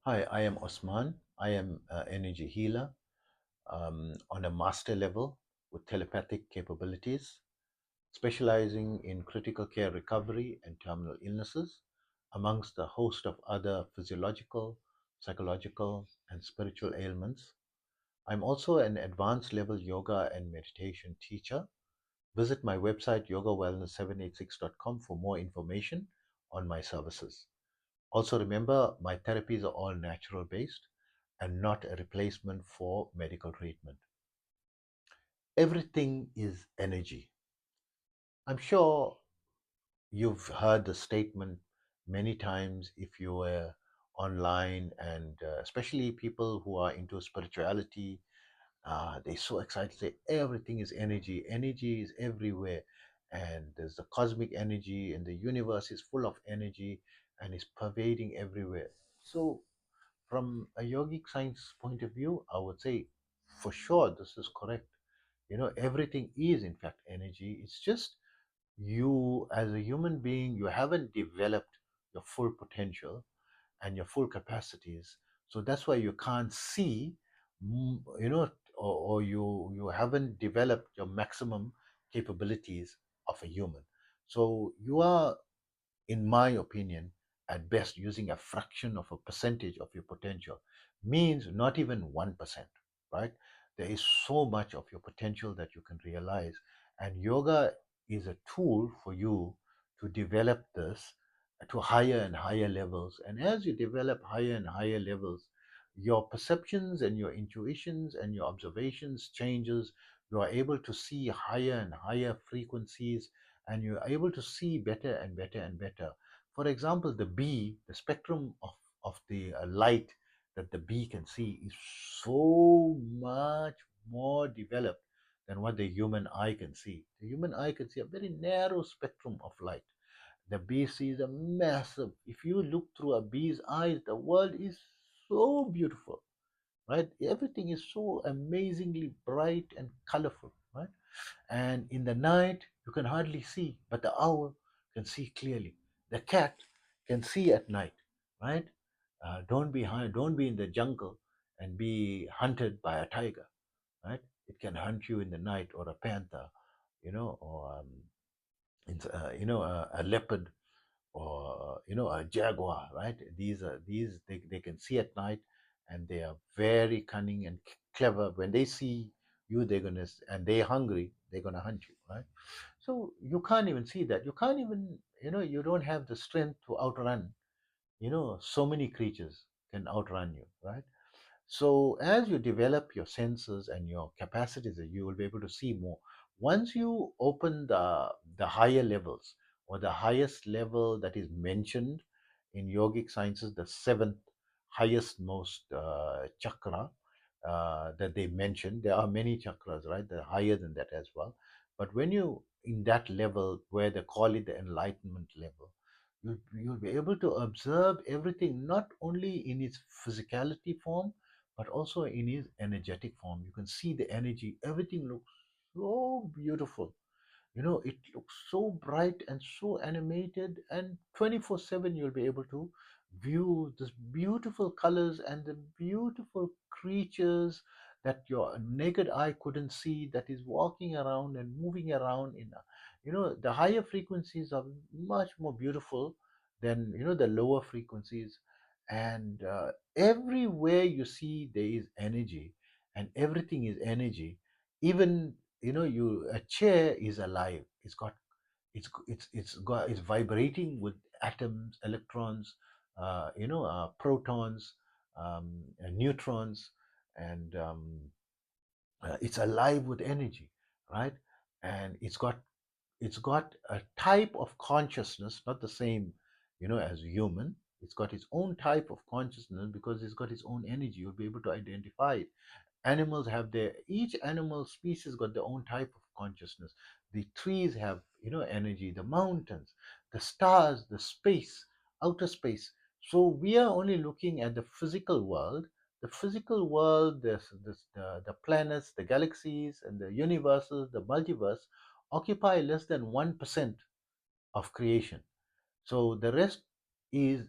Hi, I am Osman. I am an energy healer on a master level with telepathic capabilities, specializing in critical care recovery and terminal illnesses, amongst a host of other physiological, psychological, and spiritual ailments. I'm also an advanced level yoga and meditation teacher. Visit my website yogawellness786.com for more information on my services. Also, remember my therapies are all natural based and not a replacement for medical treatment. Everything is energy. I'm sure you've heard the statement many times if you were online, and especially people who are into spirituality. They're so excited, say everything is energy, energy is everywhere, and there's the cosmic energy, and the universe is full of energy and is pervading everywhere. So from a yogic science point of view, I would say for sure this is correct. Everything is in fact energy. It's just you as a human being, you haven't developed your full potential and your full capacities. So that's why you can't see, or you haven't developed your maximum capabilities of a human. So you are, in my opinion, at best using a fraction of a percentage of your potential, means not even 1%, right? There is so much of your potential that you can realize. And yoga is a tool for you to develop this to higher and higher levels. And as you develop higher and higher levels, your perceptions and your intuitions and your observations changes. You are able to see higher and higher frequencies, and you're able to see better and better and better. For example, the spectrum of the light that the bee can see is so much more developed than what the human eye can see. The human eye can see a very narrow spectrum of light. The bee sees a massive. If you look through a bee's eyes, the world is so beautiful, right? Everything is so amazingly bright and colorful, right? And in the night, you can hardly see, but the owl can see clearly. The cat can see at night, right? Don't be in the jungle and be hunted by a tiger, right? It can hunt you in the night, or a panther, or a leopard, or a jaguar, right? They can see at night, and they are very cunning and clever. When they see you, and they're hungry, they're gonna hunt you, right? So you can't even see that. You can't even, you don't have the strength to outrun. So many creatures can outrun you, right? So as you develop your senses and your capacities, you will be able to see more. Once you open the higher levels, or the highest level that is mentioned in yogic sciences, the seventh highest most chakra that they mentioned. There are many chakras, right? They're higher than that as well. But when you in that level, where they call it the enlightenment level, you'll be able to observe everything not only in its physicality form, but also in its energetic form. You can see the energy. Everything looks so beautiful. It looks so bright and so animated, and 24/7 you'll be able to view this beautiful colors and the beautiful creatures that your naked eye couldn't see, that is walking around and moving around the higher frequencies are much more beautiful than the lower frequencies. And everywhere you see there is energy, and everything is energy. Even a chair is alive. It's vibrating with atoms, electrons, protons, neutrons, and it's alive with energy, right? And it's got a type of consciousness, not the same as human. It's got its own type of consciousness because it's got its own energy. You'll be able to identify it. Animals have each animal species got their own type of consciousness. The trees have energy, the mountains, the stars, the space, outer space. So we are only looking at the physical world. The physical world, the planets, the galaxies, and the universes, the multiverse, occupy less than 1% of creation. So the rest is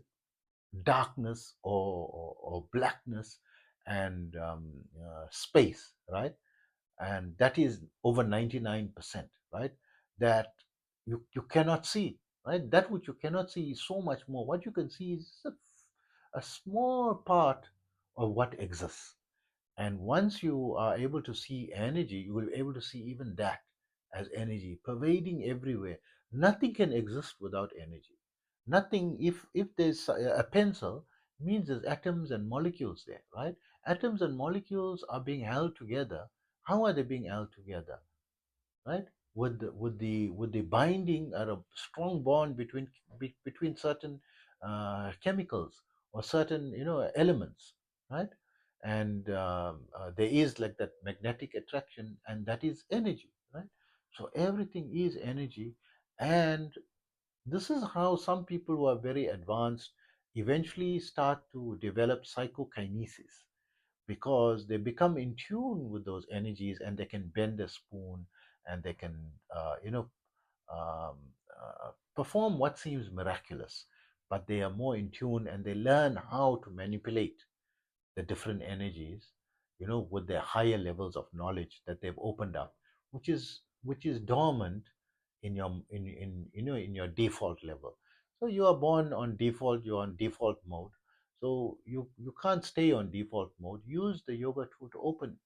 darkness or blackness and space, right? And that is over 99%, right? That you cannot see, right? That which you cannot see is so much more. What you can see is a small part of what exists. And once you are able to see energy, you will be able to see even that as energy pervading everywhere. Nothing can exist without energy. Nothing, if there's a pencil, means there's atoms and molecules there, right? Atoms and molecules are being held together. How are they being held together? Right, with the binding or a strong bond between certain chemicals or certain elements, right? And there is like that magnetic attraction, and that is energy, right? So everything is energy. And this is how some people who are very advanced eventually start to develop psychokinesis, because they become in tune with those energies, and they can bend a spoon, and they can um, perform what seems miraculous, but they are more in tune, and they learn how to manipulate the different energies, with their higher levels of knowledge that they've opened up, which is dormant in your in your default level. So you are born on default, you're on default mode. So you can't stay on default mode. Use the yoga tool to open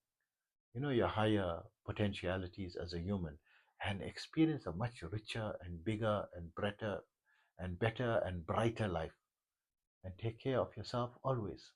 your higher potentialities as a human, and experience a much richer and bigger and better and brighter life. And take care of yourself always.